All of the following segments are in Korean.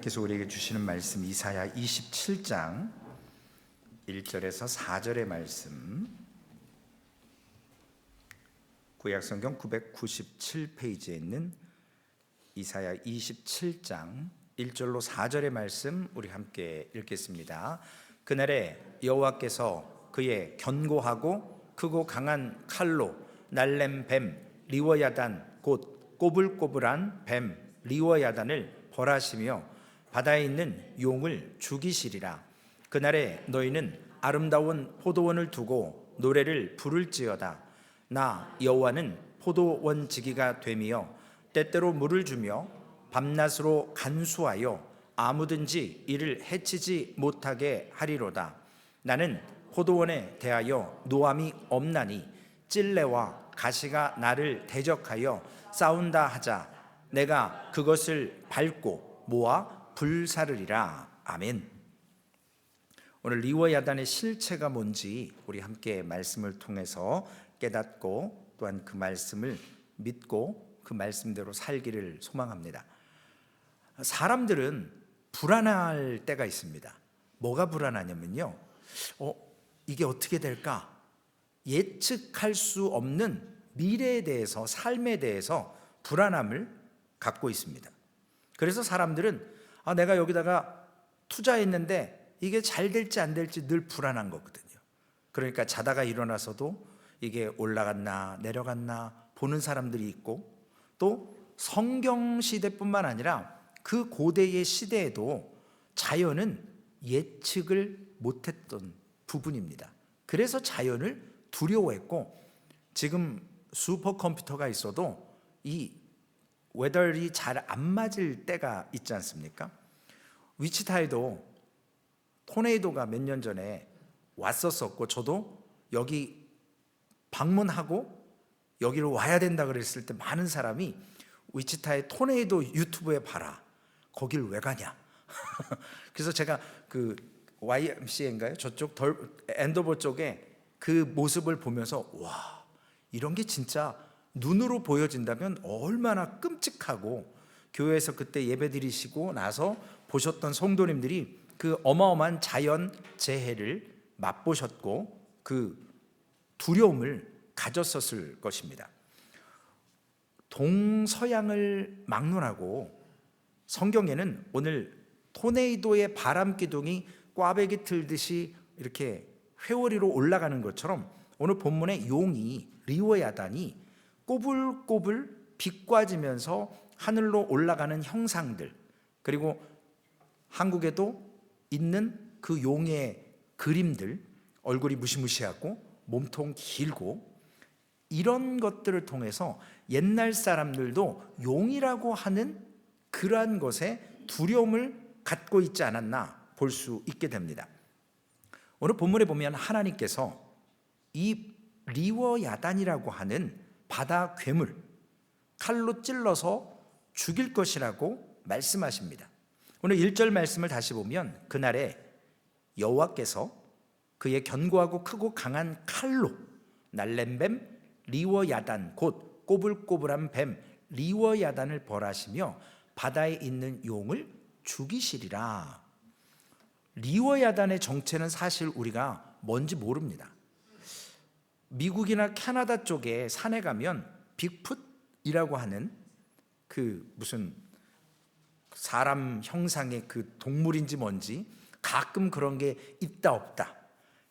께서 우리에게 주시는 말씀 이사야 27장 1절에서 4절의 말씀, 구약성경 997페이지에 있는 이사야 27장 1절로 4절의 말씀 우리 함께 읽겠습니다. 그날에 여호와께서 그의 견고하고 크고 강한 칼로 날렘 뱀 리워야단 곧 꼬불꼬불한 뱀 리워야단을 벌하시며 바다에 있는 용을 죽이시리라. 그날에 너희는 아름다운 포도원을 두고 노래를 부를지어다. 나 여호와는 포도원 지기가 되며 때때로 물을 주며 밤낮으로 간수하여 아무든지 이를 해치지 못하게 하리로다. 나는 포도원에 대하여 노함이 없나니 찔레와 가시가 나를 대적하여 싸운다 하자 내가 그것을 밟고 모아 불사르리라. 아멘. 오늘 리워야단의 실체가 뭔지 우리 함께 말씀을 통해서 깨닫고 또한 그 말씀을 믿고 그 말씀대로 살기를 소망합니다. 사람들은 불안할 때가 있습니다. 뭐가 불안하냐면요, 이게 어떻게 될까? 예측할 수 없는 미래에 대해서, 삶에 대해서 불안함을 갖고 있습니다. 그래서 사람들은 내가 여기다가 투자했는데 이게 잘 될지 안 될지 늘 불안한 거거든요. 그러니까 자다가 일어나서도 이게 올라갔나 내려갔나 보는 사람들이 있고, 또 성경 시대뿐만 아니라 그 고대의 시대에도 자연은 예측을 못했던 부분입니다. 그래서 자연을 두려워했고, 지금 슈퍼컴퓨터가 있어도 이 웨더리 잘 안 맞을 때가 있지 않습니까? 위치타에도 토네이도가 몇 년 전에 왔었고, 저도 여기 방문하고 여기로 와야 된다 그랬을 때 많은 사람이 위치타의 토네이도 유튜브에 봐라, 거길 왜 가냐. 그래서 제가 그 YMCA인가요? 저쪽 엔도버 쪽에 그 모습을 보면서 와, 이런 게 진짜 눈으로 보여진다면 얼마나 끔찍하고, 교회에서 그때 예배 드리시고 나서 보셨던 성도님들이 그 어마어마한 자연 재해를 맛보셨고 그 두려움을 가졌었을 것입니다. 동서양을 막론하고 성경에는 오늘 토네이도의 바람 기둥이 꽈배기 틀듯이 이렇게 회오리로 올라가는 것처럼 오늘 본문의 용이 리워야단이 꼬불꼬불 비꼬아지면서 하늘로 올라가는 형상들, 그리고 한국에도 있는 그 용의 그림들, 얼굴이 무시무시하고 몸통 길고, 이런 것들을 통해서 옛날 사람들도 용이라고 하는 그러한 것에 두려움을 갖고 있지 않았나 볼 수 있게 됩니다. 오늘 본문에 보면 하나님께서 이 리워야단이라고 하는 바다 괴물 칼로 찔러서 죽일 것이라고 말씀하십니다. 오늘 1절 말씀을 다시 보면 그날에 여호와께서 그의 견고하고 크고 강한 칼로 날렘 뱀 리워야단 곧 꼬불꼬불한 뱀 리워야단을 벌하시며 바다에 있는 용을 죽이시리라. 리워야단의 정체는 사실 우리가 뭔지 모릅니다. 미국이나 캐나다 쪽에 산에 가면 빅풋이라고 하는 그 무슨 사람 형상의 그 동물인지 뭔지 가끔 그런 게 있다 없다.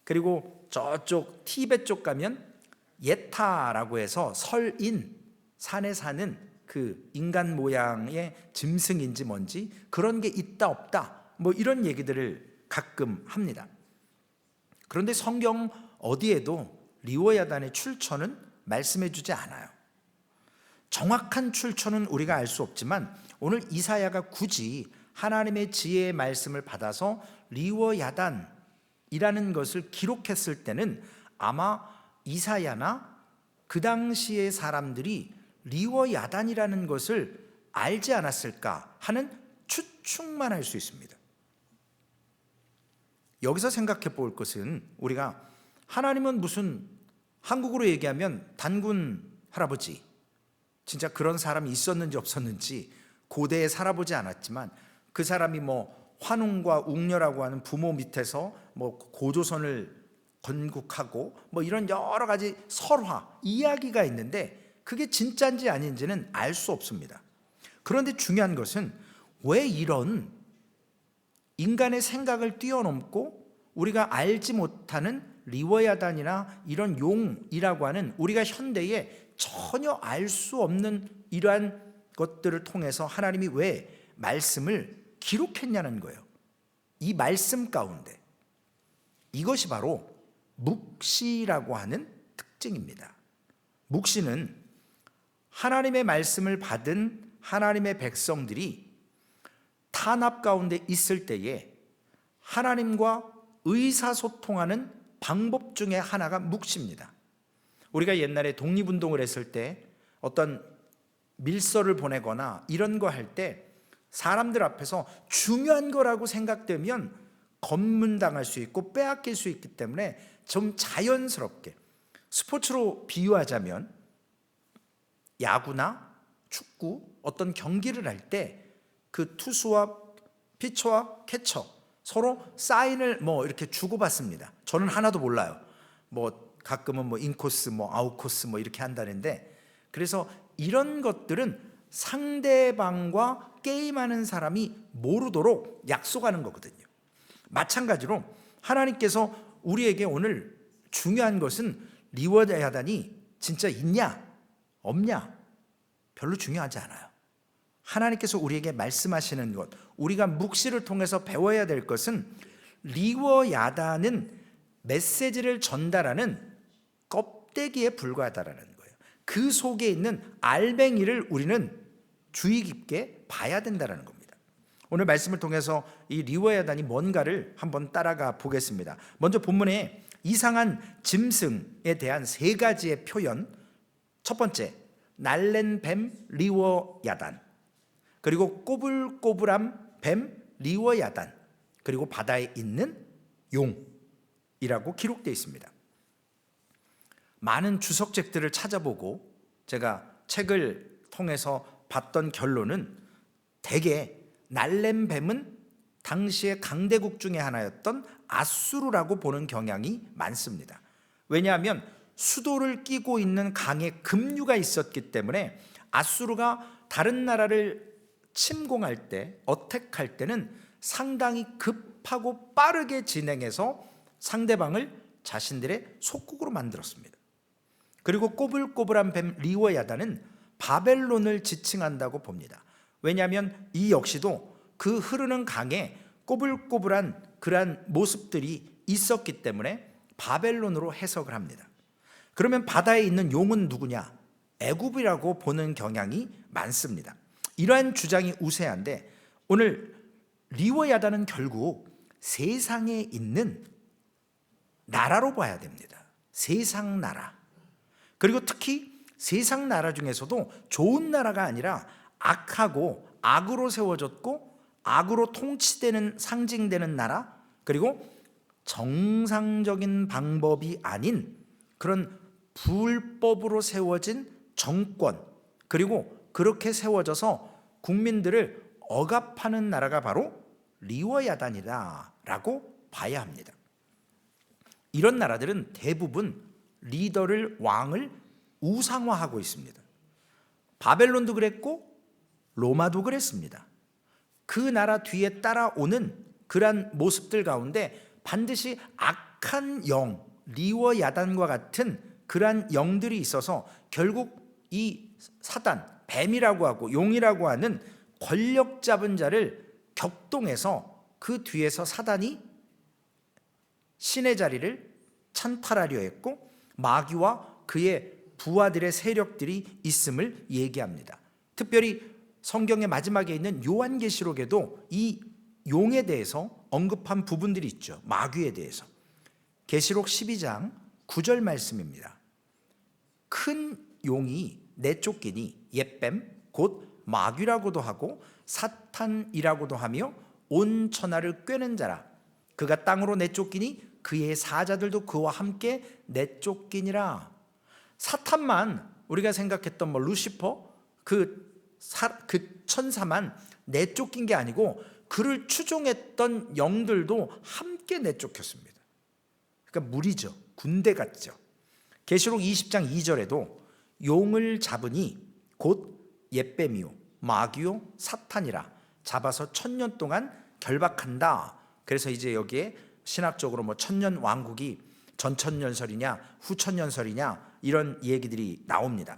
그리고 저쪽 티베트 쪽 가면 예타라고 해서 설인, 산에 사는 그 인간 모양의 짐승인지 뭔지 그런 게 있다 없다, 뭐 이런 얘기들을 가끔 합니다. 그런데 성경 어디에도 리워야단의 출처는 말씀해 주지 않아요. 정확한 출처는 우리가 알 수 없지만 오늘 이사야가 굳이 하나님의 지혜의 말씀을 받아서 리워야단이라는 것을 기록했을 때는 아마 이사야나 그 당시의 사람들이 리워야단이라는 것을 알지 않았을까 하는 추측만 할 수 있습니다. 여기서 생각해 볼 것은, 우리가 하나님은 무슨 한국으로 얘기하면 단군 할아버지, 진짜 그런 사람이 있었는지 없었는지 고대에 살아보지 않았지만 그 사람이 뭐 환웅과 웅녀라고 하는 부모 밑에서 뭐 고조선을 건국하고 뭐 이런 여러 가지 설화, 이야기가 있는데 그게 진짜인지 아닌지는 알 수 없습니다. 그런데 중요한 것은 왜 이런 인간의 생각을 뛰어넘고 우리가 알지 못하는 리워야단이나 이런 용이라고 하는 우리가 현대에 전혀 알 수 없는 이러한 것들을 통해서 하나님이 왜 말씀을 기록했냐는 거예요. 이 말씀 가운데 이것이 바로 묵시라고 하는 특징입니다. 묵시는 하나님의 말씀을 받은 하나님의 백성들이 탄압 가운데 있을 때에 하나님과 의사소통하는 방법 중에 하나가 묵시입니다. 우리가 옛날에 독립운동을 했을 때 어떤 밀서를 보내거나 이런 거 할 때 사람들 앞에서 중요한 거라고 생각되면 검문당할 수 있고 빼앗길 수 있기 때문에 좀 자연스럽게, 스포츠로 비유하자면 야구나 축구 어떤 경기를 할 때 그 투수와 피처와 캐쳐 서로 사인을 뭐 이렇게 주고받습니다. 저는 하나도 몰라요. 뭐 가끔은 뭐 인코스 뭐 아웃코스 뭐 이렇게 한다는데, 그래서 이런 것들은 상대방과 게임하는 사람이 모르도록 약속하는 거거든요. 마찬가지로 하나님께서 우리에게 오늘 중요한 것은 리워야단이 진짜 있냐 없냐 별로 중요하지 않아요. 하나님께서 우리에게 말씀하시는 것, 우리가 묵시를 통해서 배워야 될 것은 리워야단은 메시지를 전달하는 껍데기에 불과하다라는 거예요. 그 속에 있는 알맹이를 우리는 주의 깊게 봐야 된다는 겁니다. 오늘 말씀을 통해서 이 리워야단이 뭔가를 한번 따라가 보겠습니다. 먼저 본문에 이상한 짐승에 대한 세 가지의 표현. 첫 번째, 날랜 뱀 리워야단, 그리고 꼬불꼬불한 뱀 리워야단, 그리고 바다에 있는 용이라고 기록되어 있습니다. 많은 주석책들을 찾아보고 제가 책을 통해서 봤던 결론은 대개 날랜 뱀은 당시의 강대국 중에 하나였던 아수르라고 보는 경향이 많습니다. 왜냐하면 수도를 끼고 있는 강에 급류가 있었기 때문에 아수르가 다른 나라를 침공할 때, 어택할 때는 상당히 급하고 빠르게 진행해서 상대방을 자신들의 속국으로 만들었습니다. 그리고 꼬불꼬불한 뱀 리워야단은 바벨론을 지칭한다고 봅니다. 왜냐하면 이 역시도 그 흐르는 강에 꼬불꼬불한 그러한 모습들이 있었기 때문에 바벨론으로 해석을 합니다. 그러면 바다에 있는 용은 누구냐? 애굽이라고 보는 경향이 많습니다. 이러한 주장이 우세한데 오늘 리워야단은 결국 세상에 있는 나라로 봐야 됩니다. 세상 나라. 그리고 특히 세상 나라 중에서도 좋은 나라가 아니라 악하고 악으로 세워졌고 악으로 통치되는, 상징되는 나라, 그리고 정상적인 방법이 아닌 그런 불법으로 세워진 정권, 그리고 그렇게 세워져서 국민들을 억압하는 나라가 바로 리워야단이다라고 봐야 합니다. 이런 나라들은 대부분 리더를, 왕을 우상화하고 있습니다. 바벨론도 그랬고 로마도 그랬습니다. 그 나라 뒤에 따라오는 그러한 모습들 가운데 반드시 악한 영, 리워야단과 같은 그러한 영들이 있어서 결국 이 사단, 뱀이라고 하고 용이라고 하는 권력 잡은 자를 격동해서 그 뒤에서 사단이 신의 자리를 찬탈하려 했고 마귀와 그의 부하들의 세력들이 있음을 얘기합니다. 특별히 성경의 마지막에 있는 요한계시록에도 이 용에 대해서 언급한 부분들이 있죠. 마귀에 대해서. 계시록 12장 9절 말씀입니다. 큰 용이 내쫓기니 옛뱀 곧 마귀라고도 하고 사탄이라고도 하며 온 천하를 꿰는 자라. 그가 땅으로 내쫓기니 그의 사자들도 그와 함께 내쫓기니라. 사탄만, 우리가 생각했던 뭐 루시퍼 그 천사만 내쫓긴 게 아니고 그를 추종했던 영들도 함께 내쫓겼습니다. 그러니까 무리죠. 군대 같죠. 계시록 20장 2절에도 용을 잡으니 곧 옓뱀이요 마귀요 사탄이라 잡아서 1000년 동안 결박한다. 그래서 이제 여기에 신학적으로 뭐 천년 왕국이 전천년설이냐 후천년설이냐 이런 얘기들이 나옵니다.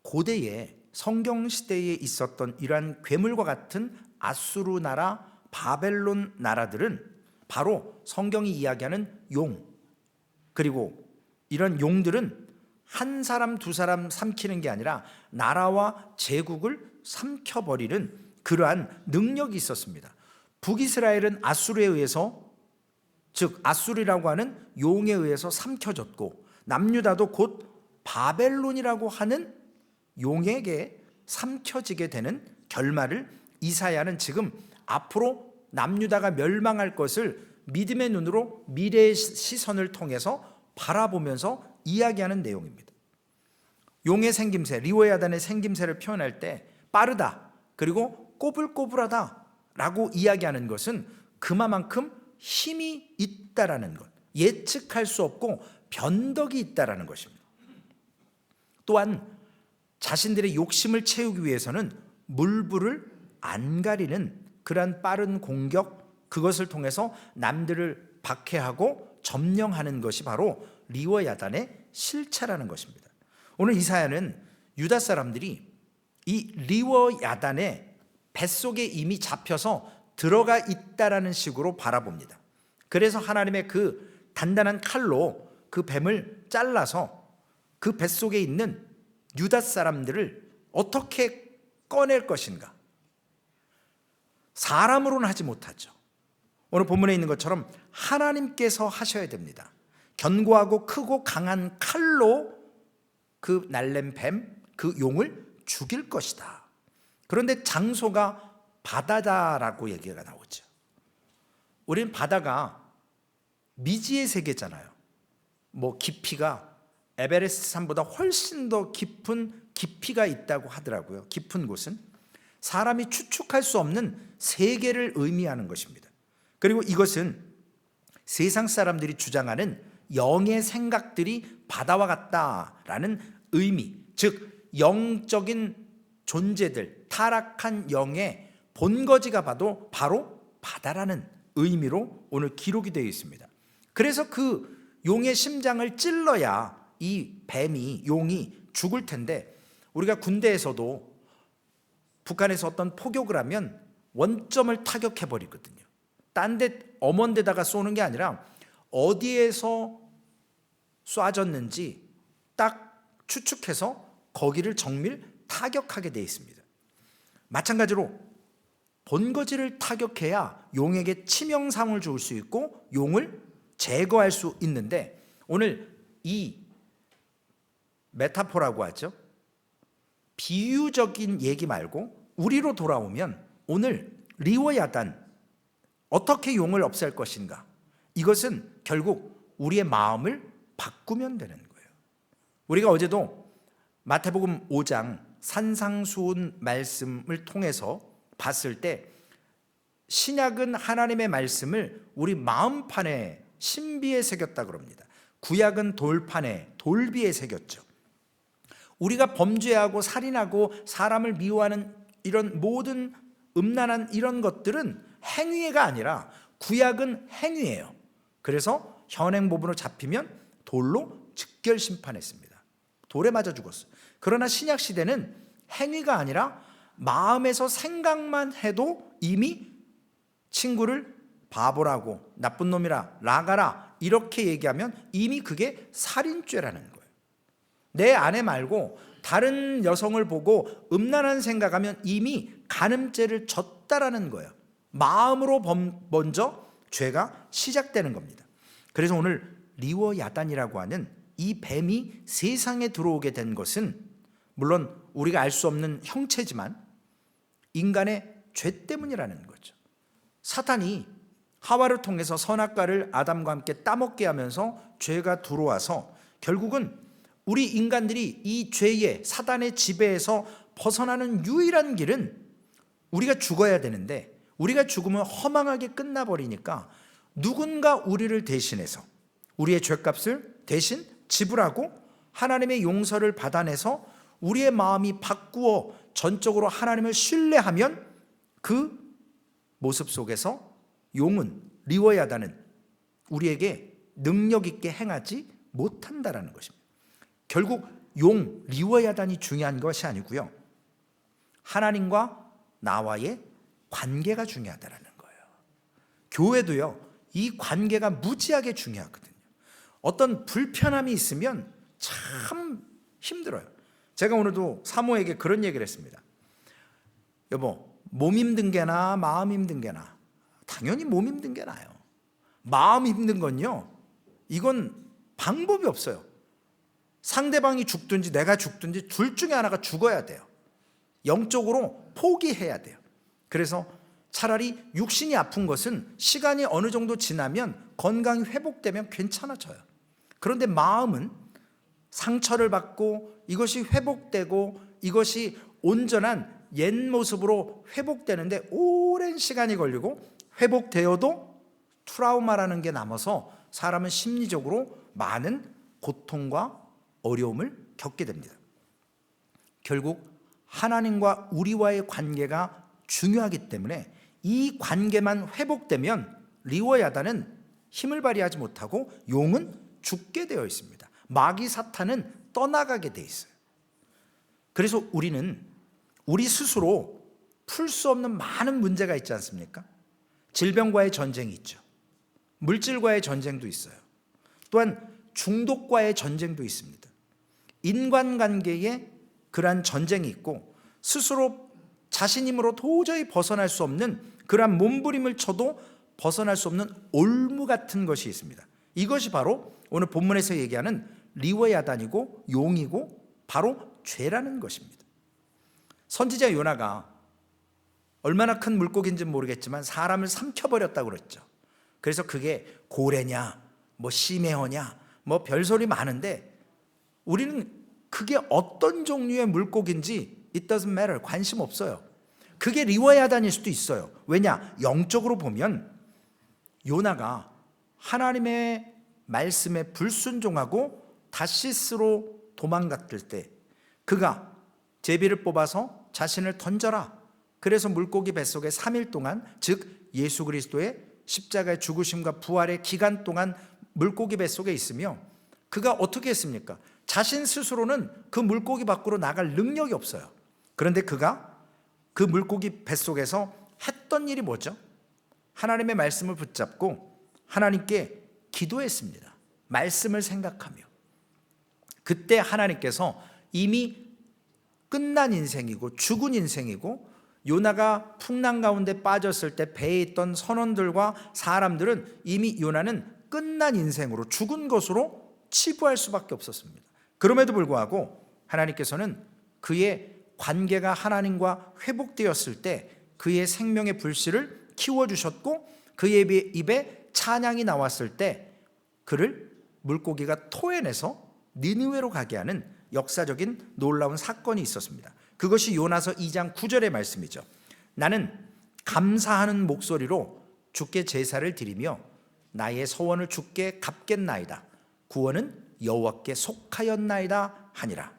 고대에 성경 시대에 있었던 이러한 괴물과 같은 아수르 나라, 바벨론 나라들은 바로 성경이 이야기하는 용, 그리고 이런 용들은 한 사람 두 사람 삼키는 게 아니라 나라와 제국을 삼켜버리는 그러한 능력이 있었습니다. 북이스라엘은 아수르에 의해서, 즉 아수르라고 하는 용에 의해서 삼켜졌고, 남유다도 곧 바벨론이라고 하는 용에게 삼켜지게 되는 결말을 이사야는 지금 앞으로 남유다가 멸망할 것을 믿음의 눈으로 미래의 시선을 통해서 바라보면서 이야기하는 내용입니다. 용의 생김새, 리워야단의 생김새를 표현할 때 빠르다, 그리고 꼬불꼬불하다 라고 이야기하는 것은 그만큼 힘이 있다라는 것, 예측할 수 없고 변덕이 있다라는 것입니다. 또한 자신들의 욕심을 채우기 위해서는 물불을 안 가리는 그러한 빠른 공격, 그것을 통해서 남들을 박해하고 점령하는 것이 바로 리워야단의 실체라는 것입니다. 오늘 이사야는 유다 사람들이 이 리워야단의 뱃속에 이미 잡혀서 들어가 있다라는 식으로 바라봅니다. 그래서 하나님의 그 단단한 칼로 그 뱀을 잘라서 그 뱃속에 있는 유다 사람들을 어떻게 꺼낼 것인가? 사람으로는 하지 못하죠. 오늘 본문에 있는 것처럼 하나님께서 하셔야 됩니다. 견고하고 크고 강한 칼로 그 날렘 뱀, 그 용을 죽일 것이다. 그런데 장소가 바다다라고 얘기가 나오죠. 우리는 바다가 미지의 세계잖아요. 뭐 깊이가 에베레스트 산보다 훨씬 더 깊은 깊이가 있다고 하더라고요. 깊은 곳은 사람이 추측할 수 없는 세계를 의미하는 것입니다. 그리고 이것은 세상 사람들이 주장하는 영의 생각들이 바다와 같다라는 의미, 즉 영적인 존재들, 타락한 영의 본거지가 바로 바다라는 의미로 오늘 기록이 되어 있습니다. 그래서 그 용의 심장을 찔러야 이 뱀이, 용이 죽을 텐데, 우리가 군대에서도 북한에서 어떤 포격을 하면 원점을 타격해 버리거든요. 딴 데 엄한 데다가 쏘는 게 아니라 어디에서 쏴졌는지 딱 추측해서 거기를 정밀 타격하게 되어 있습니다. 마찬가지로 본거지를 타격해야 용에게 치명상을 줄 수 있고 용을 제거할 수 있는데, 오늘 이 메타포라고 하죠. 비유적인 얘기 말고 우리로 돌아오면 오늘 리워야단, 어떻게 용을 없앨 것인가? 이것은 결국 우리의 마음을 바꾸면 되는 거예요. 우리가 어제도 마태복음 5장 산상수훈 말씀을 통해서 봤을 때, 신약은 하나님의 말씀을 우리 마음판에 신비에 새겼다 그럽니다. 구약은 돌판에 돌비에 새겼죠. 우리가 범죄하고 살인하고 사람을 미워하는 이런 모든 음란한 이런 것들은 행위가 아니라 구약은 행위예요. 그래서 현행법으로 잡히면 돌로 즉결 심판했습니다. 돌에 맞아 죽었어요. 그러나 신약 시대는 행위가 아니라 마음에서 생각만 해도 이미 친구를 바보라고, 나쁜 놈이라, 나가라 이렇게 얘기하면 이미 그게 살인죄라는 거예요. 내 아내 말고 다른 여성을 보고 음란한 생각하면 이미 간음죄를 졌다라는 거예요. 마음으로 먼저 죄가 시작되는 겁니다. 그래서 오늘 리워야단이라고 하는 이 뱀이 세상에 들어오게 된 것은 물론 우리가 알 수 없는 형체지만 인간의 죄 때문이라는 거죠. 사탄이 하와를 통해서 선악과를 아담과 함께 따먹게 하면서 죄가 들어와서 결국은 우리 인간들이 이 죄의 사단의 지배에서 벗어나는 유일한 길은 우리가 죽어야 되는데 우리가 죽으면 허망하게 끝나버리니까 누군가 우리를 대신해서 우리의 죄값을 대신 지불하고 하나님의 용서를 받아내서 우리의 마음이 바꾸어 전적으로 하나님을 신뢰하면 그 모습 속에서 용은 리워야다는 우리에게 능력 있게 행하지 못한다라는 것입니다. 결국 용 리워야단이 중요한 것이 아니고요, 하나님과 나와의 관계가 중요하다라는 거예요. 교회도요, 이 관계가 무지하게 중요하거든요. 어떤 불편함이 있으면 참 힘들어요. 제가 오늘도 사모에게 그런 얘기를 했습니다. 여보, 몸 힘든 게 나아 마음 힘든 게 나아? 당연히 몸 힘든 게 나아요. 마음 힘든 건요, 이건 방법이 없어요. 상대방이 죽든지 내가 죽든지 둘 중에 하나가 죽어야 돼요. 영적으로 포기해야 돼요. 그래서 차라리 육신이 아픈 것은 시간이 어느 정도 지나면 건강이 회복되면 괜찮아져요. 그런데 마음은 상처를 받고 이것이 회복되고 이것이 온전한 옛 모습으로 회복되는데 오랜 시간이 걸리고, 회복되어도 트라우마라는 게 남아서 사람은 심리적으로 많은 고통과 어려움을 겪게 됩니다. 결국 하나님과 우리와의 관계가 중요하기 때문에 이 관계만 회복되면 리워야다는 힘을 발휘하지 못하고 용은 죽게 되어 있습니다. 마귀 사탄은 떠나가게 되어 있어요. 그래서 우리는 우리 스스로 풀 수 없는 많은 문제가 있지 않습니까? 질병과의 전쟁이 있죠. 물질과의 전쟁도 있어요. 또한 중독과의 전쟁도 있습니다. 인간관계에 그러한 전쟁이 있고, 스스로 자신 힘으로 도저히 벗어날 수 없는 그러한 몸부림을 쳐도 벗어날 수 없는 올무 같은 것이 있습니다. 이것이 바로 오늘 본문에서 얘기하는 리워야단이고 용이고 바로 죄라는 것입니다. 선지자 요나가 얼마나 큰 물고기인지는 모르겠지만 사람을 삼켜버렸다고 그랬죠. 그래서 그게 고래냐 뭐 시메어냐 뭐 별소리 많은데 우리는 그게 어떤 종류의 물고기인지 it doesn't matter, 관심 없어요. 그게 리워야단일 수도 있어요. 왜냐? 영적으로 보면 요나가 하나님의 말씀에 불순종하고 다시스로 도망갔을 때 그가 제비를 뽑아서 자신을 던져라. 그래서 물고기 뱃속에 3일 동안, 즉 예수 그리스도의 십자가의 죽으심과 부활의 기간 동안 물고기 뱃속에 있으며, 그가 어떻게 했습니까? 자신 스스로는 그 물고기 밖으로 나갈 능력이 없어요. 그런데 그가 그 물고기 뱃속에서 했던 일이 뭐죠? 하나님의 말씀을 붙잡고 하나님께 기도했습니다. 말씀을 생각하며. 그때 하나님께서 이미 끝난 인생이고 죽은 인생이고, 요나가 풍랑 가운데 빠졌을 때 배에 있던 선원들과 사람들은 이미 요나는 끝난 인생으로 죽은 것으로 치부할 수밖에 없었습니다. 그럼에도 불구하고 하나님께서는 그의 관계가 하나님과 회복되었을 때 그의 생명의 불씨를 키워주셨고, 그의 입에 찬양이 나왔을 때 그를 물고기가 토해내서 니느웨로 가게 하는 역사적인 놀라운 사건이 있었습니다. 그것이 요나서 2장 9절의 말씀이죠. 나는 감사하는 목소리로 주께 제사를 드리며 나의 서원을 주께 갚겠나이다. 구원은 여호와께 속하였나이다 하니라.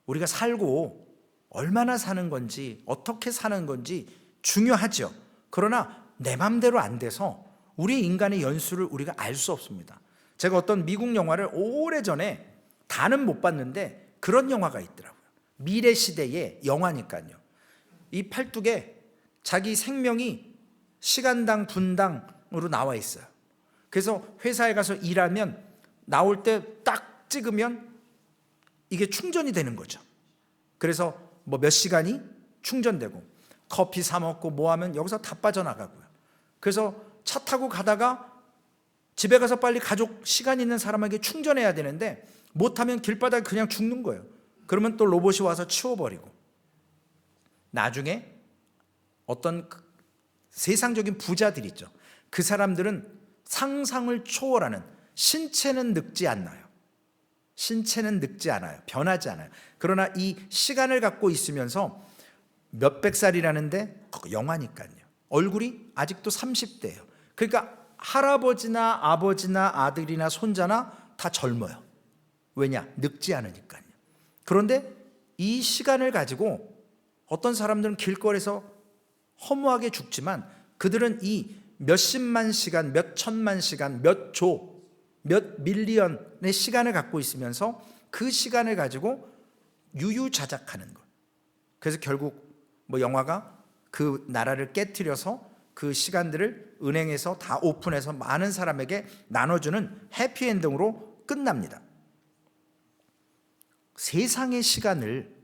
우리가 살고 얼마나 사는 건지 어떻게 사는 건지 중요하죠. 그러나 내 맘대로 안 돼서 우리 인간의 연수를 우리가 알 수 없습니다. 제가 어떤 미국 영화를 오래전에 다는 못 봤는데 그런 영화가 있더라고요. 미래 시대의 영화니까요. 이 팔뚝에 자기 생명이 시간당 분당으로 나와 있어요. 그래서 회사에 가서 일하면 나올 때 딱 찍으면 이게 충전이 되는 거죠. 그래서 뭐 몇 시간이 충전되고, 커피 사 먹고 뭐 하면 여기서 다 빠져나가고요. 그래서 차 타고 가다가 집에 가서 빨리 가족 시간 있는 사람에게 충전해야 되는데 못하면 길바닥에 그냥 죽는 거예요. 그러면 또 로봇이 와서 치워버리고, 나중에 어떤 세상적인 부자들 있죠. 그 사람들은 상상을 초월하는, 신체는 늙지 않나요? 신체는 늙지 않아요. 변하지 않아요. 그러나 이 시간을 갖고 있으면서 몇백 살이라는데 영화니까요. 얼굴이 아직도 30대예요. 그러니까 할아버지나 아버지나 아들이나 손자나 다 젊어요. 왜냐? 늙지 않으니까요. 그런데 이 시간을 가지고 어떤 사람들은 길거리에서 허무하게 죽지만 그들은 이 몇십만 시간, 몇 천만 시간, 몇 조, 몇 밀리언의 시간을 갖고 있으면서 그 시간을 가지고 유유자적하는 것. 그래서 결국 뭐 영화가 그 나라를 깨트려서 그 시간들을 은행에서 다 오픈해서 많은 사람에게 나눠주는 해피엔딩으로 끝납니다. 세상의 시간을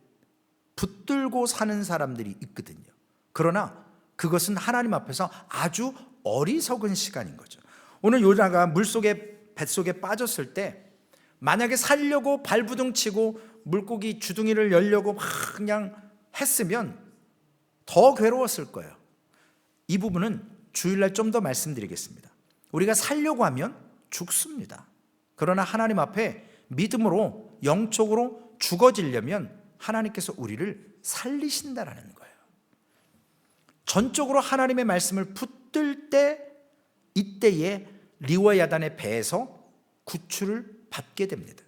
붙들고 사는 사람들이 있거든요. 그러나 그것은 하나님 앞에서 아주 어리석은 시간인 거죠. 오늘 요나가 물속에 뱃속에 빠졌을 때 만약에 살려고 발부둥 치고 물고기 주둥이를 열려고 막 그냥 했으면 더 괴로웠을 거예요. 이 부분은 주일날 좀 더 말씀드리겠습니다. 우리가 살려고 하면 죽습니다. 그러나 하나님 앞에 믿음으로 영적으로 죽어지려면 하나님께서 우리를 살리신다라는 거예요. 전적으로 하나님의 말씀을 붙들 때 이때에 리와 야단의 배에서 구출을 받게 됩니다.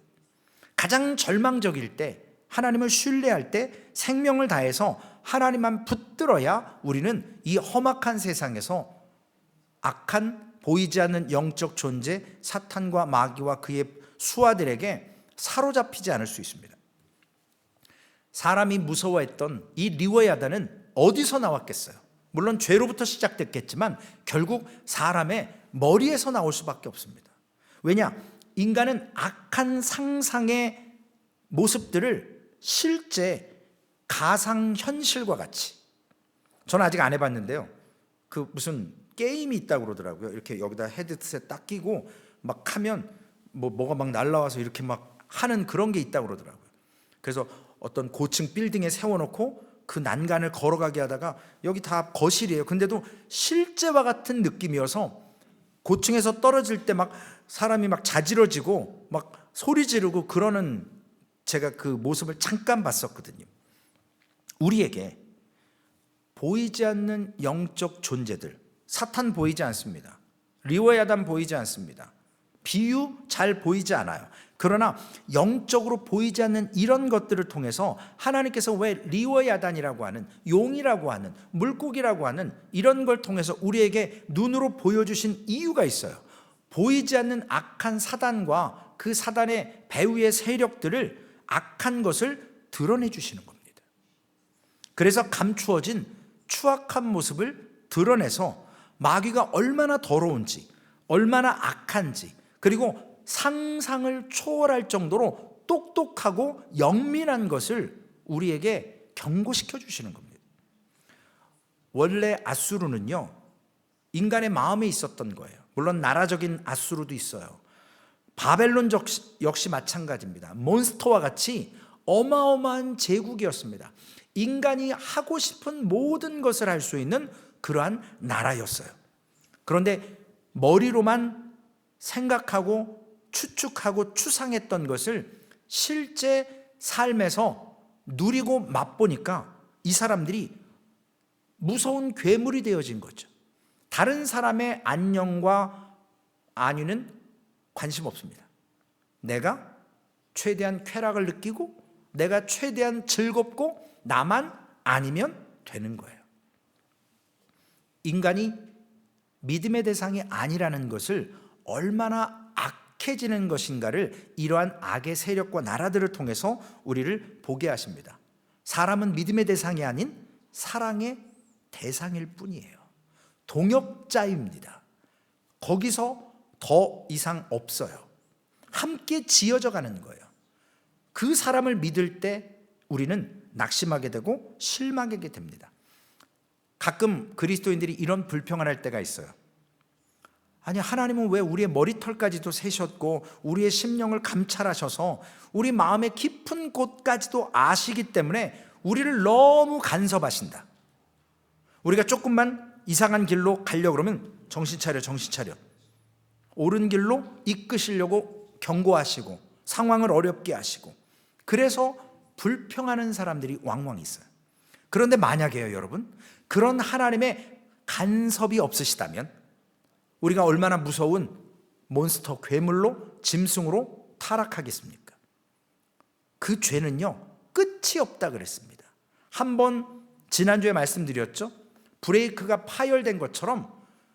가장 절망적일 때, 하나님을 신뢰할 때 생명을 다해서 하나님만 붙들어야 우리는 이 험악한 세상에서 악한 보이지 않는 영적 존재 사탄과 마귀와 그의 수하들에게 사로잡히지 않을 수 있습니다. 사람이 무서워했던 이 리와 야단은 어디서 나왔겠어요? 물론 죄로부터 시작됐겠지만 결국 사람의 머리에서 나올 수밖에 없습니다. 왜냐? 인간은 악한 상상의 모습들을 실제 가상 현실과 같이, 저는 아직 안 해봤는데요, 그 무슨 게임이 있다고 그러더라고요. 이렇게 여기다 헤드셋 딱 끼고 막 하면 뭐가 막 날라와서 이렇게 막 하는 그런 게 있다고 그러더라고요. 그래서 어떤 고층 빌딩에 세워놓고 그 난간을 걸어가게 하다가 여기 다 거실이에요. 근데도 실제와 같은 느낌이어서 고층에서 떨어질 때 막 사람이 막 자지러지고 막 소리 지르고 그러는, 제가 그 모습을 잠깐 봤었거든요. 우리에게 보이지 않는 영적 존재들, 사탄 보이지 않습니다. 리와 야단 보이지 않습니다. 비유 잘 보이지 않아요. 그러나 영적으로 보이지 않는 이런 것들을 통해서 하나님께서 왜 리와 야단이라고 하는, 용이라고 하는, 물고기라고 하는 이런 걸 통해서 우리에게 눈으로 보여주신 이유가 있어요. 보이지 않는 악한 사단과 그 사단의 배후의 세력들을, 악한 것을 드러내 주시는 겁니다. 그래서 감추어진 추악한 모습을 드러내서 마귀가 얼마나 더러운지, 얼마나 악한지, 그리고 상상을 초월할 정도로 똑똑하고 영민한 것을 우리에게 경고시켜 주시는 겁니다. 원래 아수르는요, 인간의 마음에 있었던 거예요. 물론 나라적인 아수르도 있어요. 바벨론 역시 마찬가지입니다. 몬스터와 같이 어마어마한 제국이었습니다. 인간이 하고 싶은 모든 것을 할 수 있는 그러한 나라였어요. 그런데 머리로만 생각하고 추측하고 추상했던 것을 실제 삶에서 누리고 맛보니까 이 사람들이 무서운 괴물이 되어진 거죠. 다른 사람의 안녕과 안위는 관심 없습니다. 내가 최대한 쾌락을 느끼고 내가 최대한 즐겁고 나만 아니면 되는 거예요. 인간이 믿음의 대상이 아니라는 것을 얼마나 악해지는 것인가를 이러한 악의 세력과 나라들을 통해서 우리를 보게 하십니다. 사람은 믿음의 대상이 아닌 사랑의 대상일 뿐이에요. 동역자입니다. 거기서 더 이상 없어요. 함께 지어져 가는 거예요. 그 사람을 믿을 때 우리는 낙심하게 되고 실망하게 됩니다. 가끔 그리스도인들이 이런 불평을 할 때가 있어요. 아니, 하나님은 왜 우리의 머리털까지도 세셨고 우리의 심령을 감찰하셔서 우리 마음의 깊은 곳까지도 아시기 때문에 우리를 너무 간섭하신다. 우리가 조금만 이상한 길로 가려고 그러면 정신 차려, 정신 차려. 옳은 길로 이끄시려고 경고하시고 상황을 어렵게 하시고, 그래서 불평하는 사람들이 왕왕 있어요. 그런데 만약에요, 여러분, 그런 하나님의 간섭이 없으시다면 우리가 얼마나 무서운 몬스터 괴물로, 짐승으로 타락하겠습니까? 그 죄는요, 끝이 없다 그랬습니다. 한번 지난주에 말씀드렸죠. 브레이크가 파열된 것처럼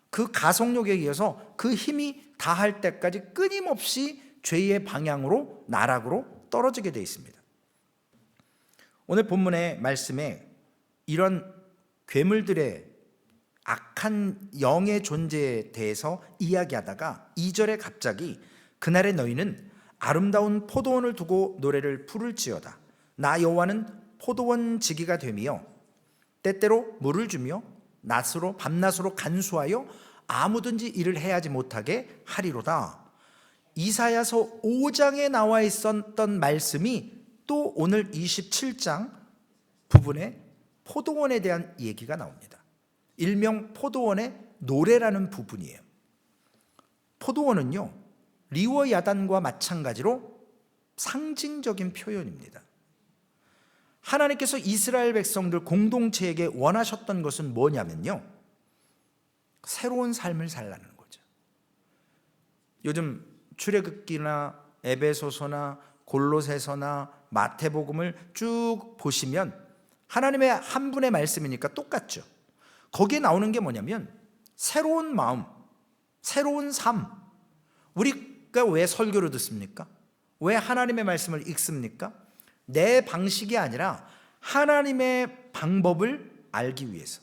그 가속력에 의해서 그 힘이 다할 때까지 끊임없이 죄의 방향으로, 나락으로 떨어지게 되어 있습니다. 오늘 본문의 말씀에 이런 괴물들의 악한 영의 존재에 대해서 이야기하다가 2절에 갑자기 그날에 너희는 아름다운 포도원을 두고 노래를 부를지어다. 나 여호와는 포도원 지기가 되며 때때로 물을 주며 밤낮으로 간수하여 아무든지 일을 해야지 못하게 하리로다. 이사야서 5장에 나와 있었던 말씀이 또 오늘 27장 부분에 포도원에 대한 얘기가 나옵니다. 일명 포도원의 노래라는 부분이에요. 포도원은요, 리워 야단과 마찬가지로 상징적인 표현입니다. 하나님께서 이스라엘 백성들 공동체에게 원하셨던 것은 뭐냐면요, 새로운 삶을 살라는 거죠. 요즘 출애굽기나 에베소서나 골로새서나 마태복음을 쭉 보시면 하나님의 한 분의 말씀이니까 똑같죠. 거기에 나오는 게 뭐냐면 새로운 마음, 새로운 삶. 우리가 왜 설교를 듣습니까? 왜 하나님의 말씀을 읽습니까? 내 방식이 아니라 하나님의 방법을 알기 위해서,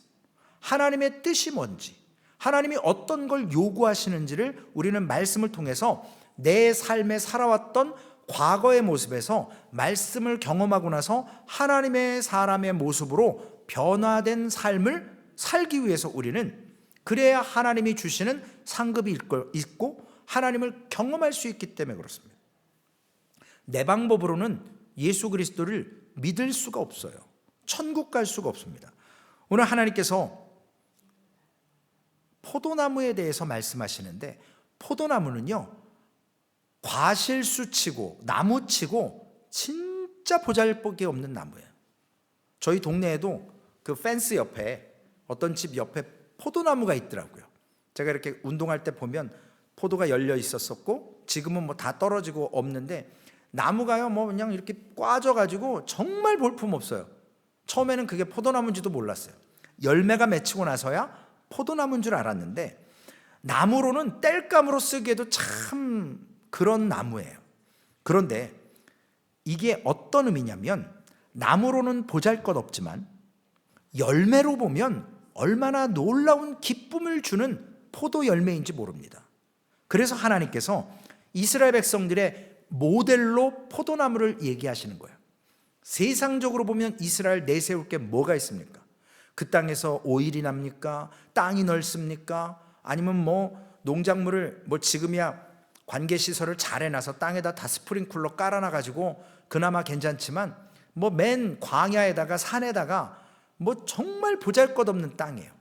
하나님의 뜻이 뭔지, 하나님이 어떤 걸 요구하시는지를 우리는 말씀을 통해서 내 삶에 살아왔던 과거의 모습에서 말씀을 경험하고 나서 하나님의 사람의 모습으로 변화된 삶을 살기 위해서 우리는, 그래야 하나님이 주시는 상급이 있고 하나님을 경험할 수 있기 때문에 그렇습니다. 내 방법으로는 예수 그리스도를 믿을 수가 없어요. 천국 갈 수가 없습니다. 오늘 하나님께서 포도나무에 대해서 말씀하시는데, 포도나무는요, 과실수치고 나무치고 진짜 보잘것이 없는 나무예요. 저희 동네에도 그 펜스 옆에 어떤 집 옆에 포도나무가 있더라고요. 제가 이렇게 운동할 때 보면 포도가 열려 있었었고, 지금은 뭐 다 떨어지고 없는데, 나무가요 뭐 그냥 이렇게 꽈져가지고 정말 볼품 없어요. 처음에는 그게 포도나무인지도 몰랐어요. 열매가 맺히고 나서야 포도나무인 줄 알았는데, 나무로는 땔감으로 쓰기에도 참 그런 나무예요. 그런데 이게 어떤 의미냐면, 나무로는 보잘것없지만 열매로 보면 얼마나 놀라운 기쁨을 주는 포도 열매인지 모릅니다. 그래서 하나님께서 이스라엘 백성들의 모델로 포도나무를 얘기하시는 거예요. 세상적으로 보면 이스라엘 내세울 게 뭐가 있습니까? 그 땅에서 오일이 납니까? 땅이 넓습니까? 아니면 뭐 농작물을 뭐 지금이야 관계시설을 잘 해놔서 땅에다 다 스프링클러 깔아놔가지고 그나마 괜찮지만, 뭐 맨 광야에다가 산에다가 뭐 정말 보잘것없는 땅이에요.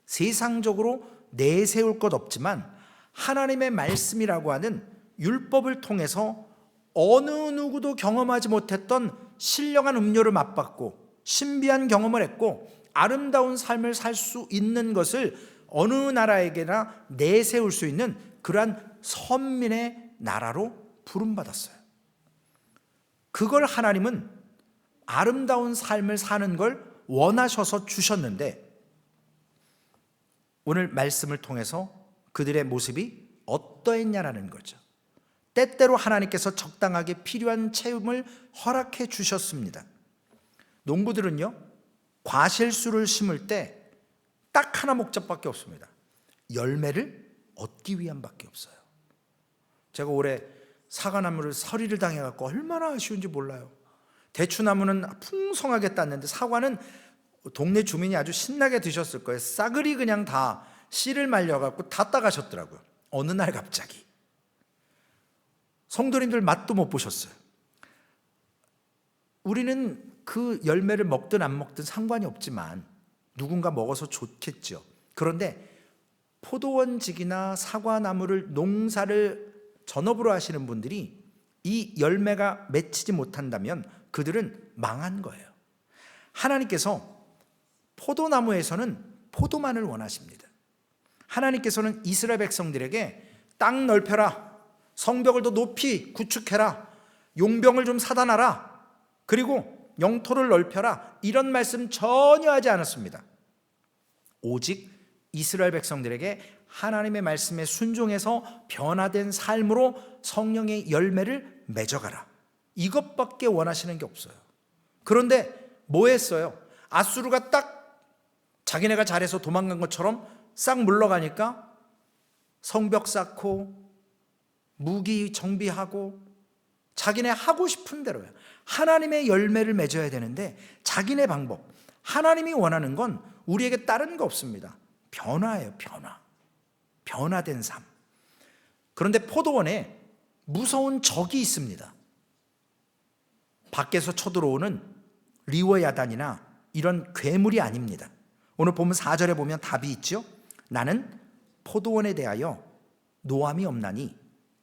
세상적으로 내세울 것 없지만 하나님의 말씀이라고 하는 율법을 통해서 어느 누구도 경험하지 못했던 신령한 음료를 맛봤고 신비한 경험을 했고 아름다운 삶을 살 수 있는 것을 어느 나라에게나 내세울 수 있는 그러한 선민의 나라로 부름받았어요. 그걸 하나님은 아름다운 삶을 사는 걸 원하셔서 주셨는데, 오늘 말씀을 통해서 그들의 모습이 어떠했냐라는 거죠. 때때로 하나님께서 적당하게 필요한 체험을 허락해 주셨습니다. 농부들은요, 과실수를 심을 때 딱 하나 목적밖에 없습니다. 열매를 얻기 위함밖에 없어요. 제가 올해 사과나무를 서리를 당해갖고 얼마나 아쉬운지 몰라요. 대추나무는 풍성하게 땄는데 사과는 동네 주민이 아주 신나게 드셨을 거예요. 싸그리 그냥 다 씨를 말려갖고 다 따가셨더라고요. 어느 날 갑자기. 성도님들 맛도 못 보셨어요. 우리는 그 열매를 먹든 안 먹든 상관이 없지만 누군가 먹어서 좋겠죠. 그런데 포도원직이나 사과나무를 농사를 전업으로 하시는 분들이 이 열매가 맺히지 못한다면 그들은 망한 거예요. 하나님께서 포도나무에서는 포도만을 원하십니다. 하나님께서는 이스라엘 백성들에게 땅 넓혀라, 성벽을 더 높이 구축해라, 용병을 좀 사다 놔라, 그리고 영토를 넓혀라, 이런 말씀 전혀 하지 않았습니다. 오직 이스라엘 백성들에게 하나님의 말씀에 순종해서 변화된 삶으로 성령의 열매를 맺어가라, 이것밖에 원하시는 게 없어요. 그런데 뭐 했어요? 아수르가 딱 자기네가 잘해서 도망간 것처럼 싹 물러가니까 성벽 쌓고 무기 정비하고 자기네 하고 싶은 대로요. 하나님의 열매를 맺어야 되는데 자기네 방법, 하나님이 원하는 건 우리에게 다른 거 없습니다. 변화예요. 변화된 삶. 그런데 포도원에 무서운 적이 있습니다. 밖에서 쳐들어오는 리워야단이나 이런 괴물이 아닙니다. 오늘 보면 4절에 보면 답이 있죠. 나는 포도원에 대하여 노함이 없나니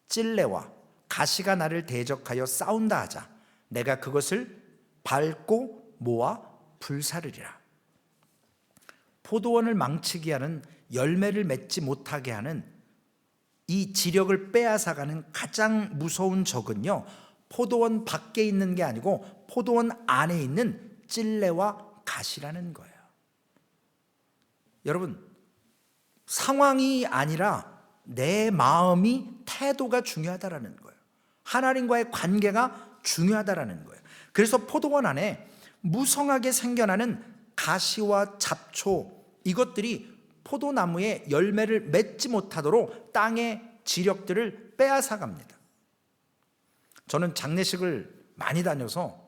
찔레와 가시가 나를 대적하여 싸운다 하자. 내가 그것을 밟고 모아 불사르리라. 포도원을 망치게 하는, 열매를 맺지 못하게 하는 이 지력을 빼앗아가는 가장 무서운 적은요, 포도원 밖에 있는 게 아니고 포도원 안에 있는 찔레와 가시라는 거예요. 여러분, 상황이 아니라 내 마음이, 태도가 중요하다라는 거예요. 하나님과의 관계가 중요하다라는 거예요. 그래서 포도원 안에 무성하게 생겨나는 가시와 잡초, 이것들이 포도나무의 열매를 맺지 못하도록 땅의 지력들을 빼앗아갑니다. 저는 장례식을 많이 다녀서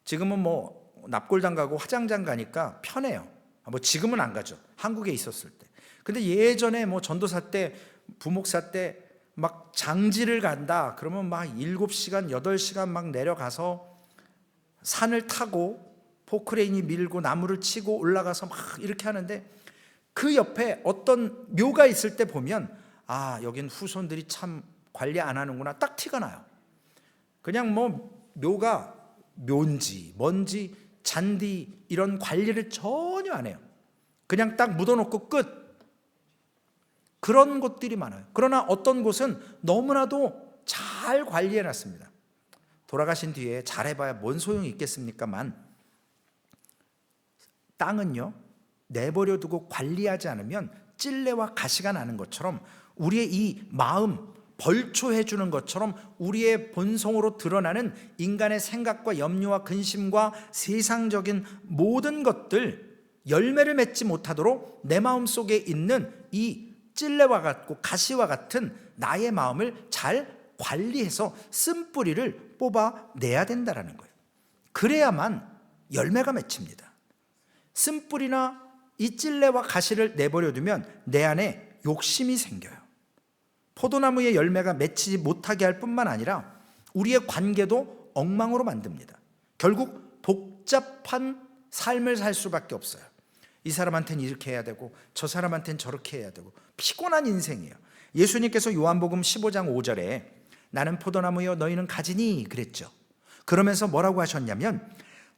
지금은 뭐 납골당 가고 화장장 가니까 편해요. 뭐 지금은 안 가죠. 한국에 있었을 때. 근데 예전에 뭐 전도사 때, 부목사 때 막 장지를 간다 그러면 막 7시간 8시간 막 내려가서 산을 타고 포크레인이 밀고 나무를 치고 올라가서 막 이렇게 하는데, 그 옆에 어떤 묘가 있을 때 보면 아, 여긴 후손들이 참 관리 안 하는구나, 딱 티가 나요. 그냥 뭐 묘가 묘인지 뭔지 잔디 이런 관리를 전혀 안 해요. 그냥 딱 묻어놓고 끝. 그런 곳들이 많아요. 그러나 어떤 곳은 너무나도 잘 관리해놨습니다. 돌아가신 뒤에 잘해봐야 뭔 소용이 있겠습니까만, 땅은요, 내버려 두고 관리하지 않으면 찔레와 가시가 나는 것처럼 우리의 이 마음, 벌초해 주는 것처럼 우리의 본성으로 드러나는 인간의 생각과 염려와 근심과 세상적인 모든 것들, 열매를 맺지 못하도록 내 마음 속에 있는 이 찔레와 같고 가시와 같은 나의 마음을 잘 관리해서 쓴뿌리를 뽑아내야 된다는 거예요. 그래야만 열매가 맺힙니다. 쓴뿌리나 이 찔레와 가시를 내버려 두면 내 안에 욕심이 생겨요. 포도나무의 열매가 맺히지 못하게 할 뿐만 아니라 우리의 관계도 엉망으로 만듭니다. 결국 복잡한 삶을 살 수밖에 없어요. 이 사람한테는 이렇게 해야 되고 저 사람한테는 저렇게 해야 되고, 피곤한 인생이에요. 예수님께서 요한복음 15장 5절에 나는 포도나무여 너희는 가지니 그랬죠. 그러면서 뭐라고 하셨냐면,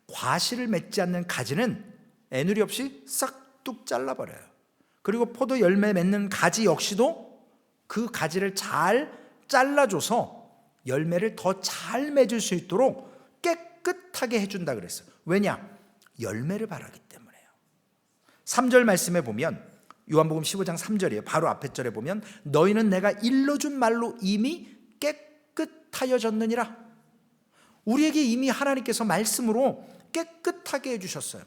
과실을 맺지 않는 가지는 애누리 없이 싹둑 잘라버려요. 그리고 포도 열매 맺는 가지 역시도 그 가지를 잘 잘라줘서 열매를 더 잘 맺을 수 있도록 깨끗하게 해준다 그랬어요. 왜냐? 열매를 바라기 때문에요. 3절 말씀에 보면, 요한복음 15장 3절이에요. 바로 앞에 절에 보면 너희는 내가 일러준 말로 이미 깨끗하여졌느니라. 우리에게 이미 하나님께서 말씀으로 깨끗하게 해주셨어요.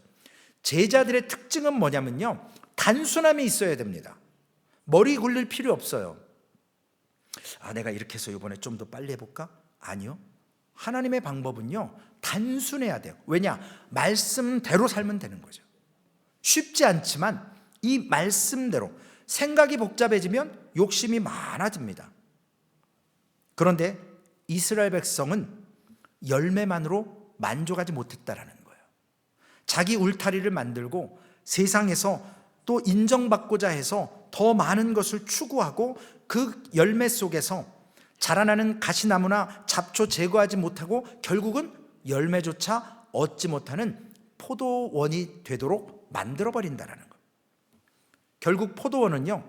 제자들의 특징은 뭐냐면요, 단순함이 있어야 됩니다. 머리 굴릴 필요 없어요. 아, 내가 이렇게 해서 이번에 좀 더 빨리 해볼까? 아니요. 하나님의 방법은요, 단순해야 돼요. 왜냐? 말씀대로 살면 되는 거죠. 쉽지 않지만 이 말씀대로, 생각이 복잡해지면 욕심이 많아집니다. 그런데 이스라엘 백성은 열매만으로 만족하지 못했다라는 거예요. 자기 울타리를 만들고 세상에서 또 인정받고자 해서 더 많은 것을 추구하고 그 열매 속에서 자라나는 가시나무나 잡초 제거하지 못하고 결국은 열매조차 얻지 못하는 포도원이 되도록 만들어버린다는 것. 결국 포도원은요,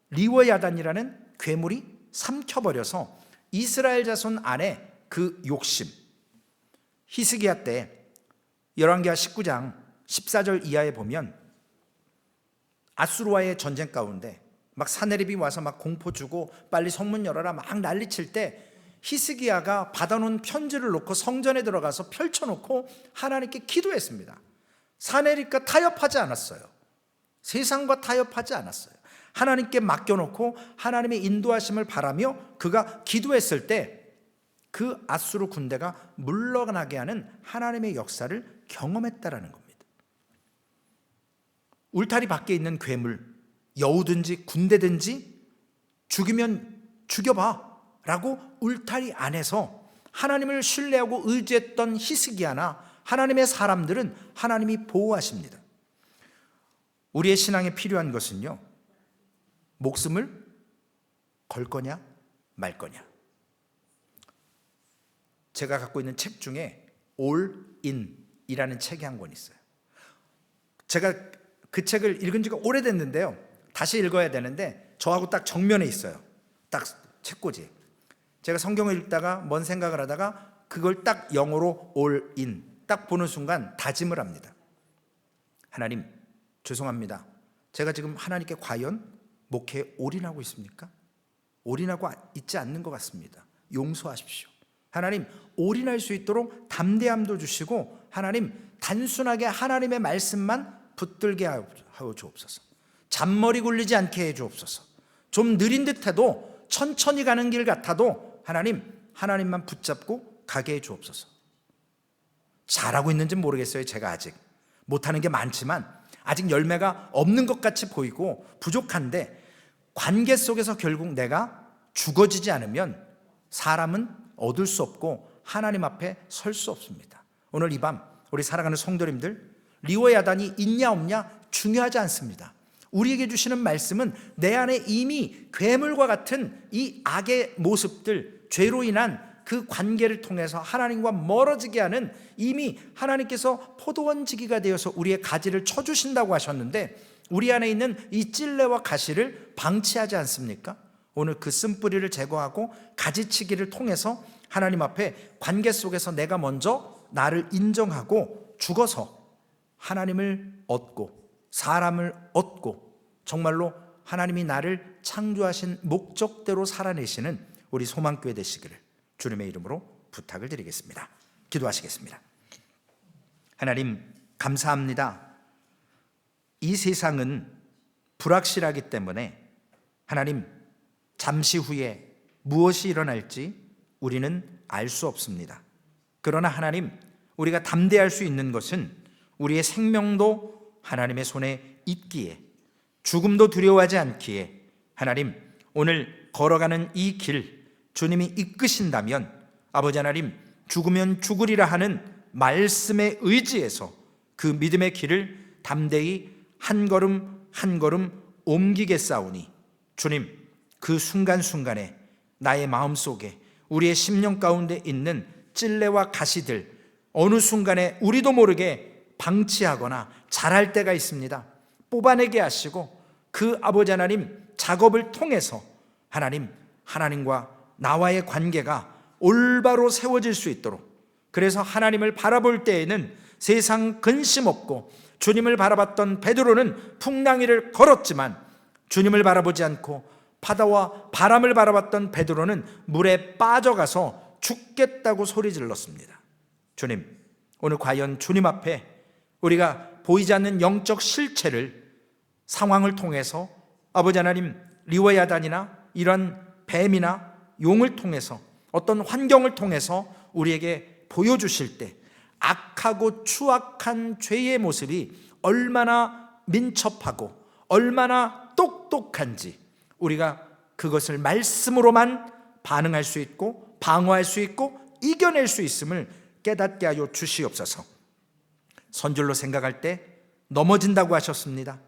리워야단이라는 괴물이 삼켜버려서 이스라엘 자손 안에 그 욕심, 히스기야 때 열왕기하 19장 14절 이하에 보면 아수르와의 전쟁 가운데 막 사내립이 와서 막 공포 주고 빨리 성문 열어라 막 난리칠 때 히스기야가 받아놓은 편지를 놓고 성전에 들어가서 펼쳐놓고 하나님께 기도했습니다. 사내립과 타협하지 않았어요. 세상과 타협하지 않았어요. 하나님께 맡겨놓고 하나님의 인도하심을 바라며 그가 기도했을 때 그 아수르 군대가 물러나게 하는 하나님의 역사를 경험했다라는 겁니다. 울타리 밖에 있는 괴물, 여우든지 군대든지 죽이면 죽여봐 라고 울타리 안에서 하나님을 신뢰하고 의지했던 히스기야나 하나님의 사람들은 하나님이 보호하십니다. 우리의 신앙에 필요한 것은요, 목숨을 걸 거냐 말 거냐. 제가 갖고 있는 책 중에 All In이라는 책이 한 권 있어요. 제가 그 책을 읽은 지가 오래됐는데요, 다시 읽어야 되는데 저하고 딱 정면에 있어요. 딱 책꽂이. 제가 성경을 읽다가 뭔 생각을 하다가 그걸 딱 영어로 All In 딱 보는 순간 다짐을 합니다. 하나님, 죄송합니다. 제가 지금 하나님께 과연 목회에 올인하고 있습니까? 올인하고 있지 않는 것 같습니다. 용서하십시오. 하나님, 올인할 수 있도록 담대함도 주시고 하나님, 단순하게 하나님의 말씀만 붙들게 하여 주옵소서. 잔머리 굴리지 않게 해 주옵소서. 좀 느린 듯해도 천천히 가는 길 같아도 하나님만 붙잡고 가게 해 주옵소서. 잘하고 있는지는 모르겠어요. 제가 아직 못하는 게 많지만 아직 열매가 없는 것 같이 보이고 부족한데, 관계 속에서 결국 내가 죽어지지 않으면 사람은 얻을 수 없고 하나님 앞에 설 수 없습니다. 오늘 이 밤 우리 사랑하는 성도님들, 리워야단이 있냐 없냐 중요하지 않습니다. 우리에게 주시는 말씀은 내 안에 이미 괴물과 같은 이 악의 모습들, 죄로 인한 그 관계를 통해서 하나님과 멀어지게 하는, 이미 하나님께서 포도원지기가 되어서 우리의 가지를 쳐주신다고 하셨는데 우리 안에 있는 이 찔레와 가시를 방치하지 않습니까? 오늘 그 쓴뿌리를 제거하고 가지치기를 통해서 하나님 앞에 관계 속에서 내가 먼저 나를 인정하고 죽어서 하나님을 얻고 사람을 얻고 정말로 하나님이 나를 창조하신 목적대로 살아내시는 우리 소망교회 되시기를 주님의 이름으로 부탁을 드리겠습니다. 기도하시겠습니다. 하나님, 감사합니다. 이 세상은 불확실하기 때문에 하나님, 잠시 후에 무엇이 일어날지 우리는 알 수 없습니다. 그러나 하나님, 우리가 담대할 수 있는 것은 우리의 생명도 하나님의 손에 있기에, 죽음도 두려워하지 않기에 하나님, 오늘 걸어가는 이 길 주님이 이끄신다면 아버지 하나님, 죽으면 죽으리라 하는 말씀에 의지해서 그 믿음의 길을 담대히 한 걸음 한 걸음 옮기겠사오니 주님, 그 순간순간에 나의 마음속에 우리의 심령 가운데 있는 찔레와 가시들 어느 순간에 우리도 모르게 방치하거나 자랄 때가 있습니다. 뽑아내게 하시고 그 아버지 하나님 작업을 통해서 하나님과 나와의 관계가 올바로 세워질 수 있도록, 그래서 하나님을 바라볼 때에는 세상 근심 없고, 주님을 바라봤던 베드로는 풍랑위를 걸었지만 주님을 바라보지 않고 바다와 바람을 바라봤던 베드로는 물에 빠져가서 죽겠다고 소리 질렀습니다. 주님, 오늘 과연 주님 앞에 우리가 보이지 않는 영적 실체를, 상황을 통해서 아버지 하나님, 리워야단이나 이런 뱀이나 용을 통해서, 어떤 환경을 통해서 우리에게 보여주실 때 악하고 추악한 죄의 모습이 얼마나 민첩하고 얼마나 똑똑한지 우리가 그것을 말씀으로만 반응할 수 있고 방어할 수 있고 이겨낼 수 있음을 깨닫게 하여 주시옵소서. 선줄로 생각할 때 넘어진다고 하셨습니다.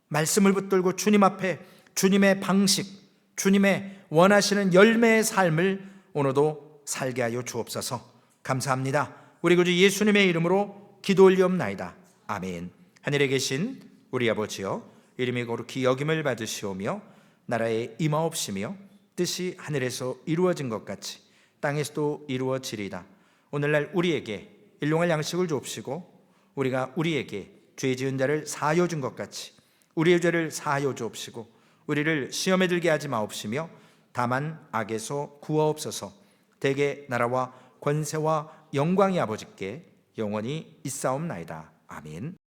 말씀을 붙들고 주님 앞에 주님의 방식, 주님의 원하시는 열매의 삶을 오늘도 살게 하여 주옵소서. 감사합니다. 우리 구주 예수님의 이름으로 기도 올리옵나이다. 아멘. 하늘에 계신 우리 아버지여, 이름이 거룩히 여김을 받으시오며 나라에 임하옵시며 뜻이 하늘에서 이루어진 것 같이 땅에서도 이루어지리이다. 오늘날 우리에게 일용할 양식을 주옵시고 우리가 우리에게 죄 지은 자를 사하여 준 것 같이 우리의 죄를 사하여 주옵시고 우리를 시험에 들게 하지 마옵시며 다만 악에서 구하옵소서. 대개 나라와 권세와 영광이 아버지께 영원히 있사옵나이다. 아멘.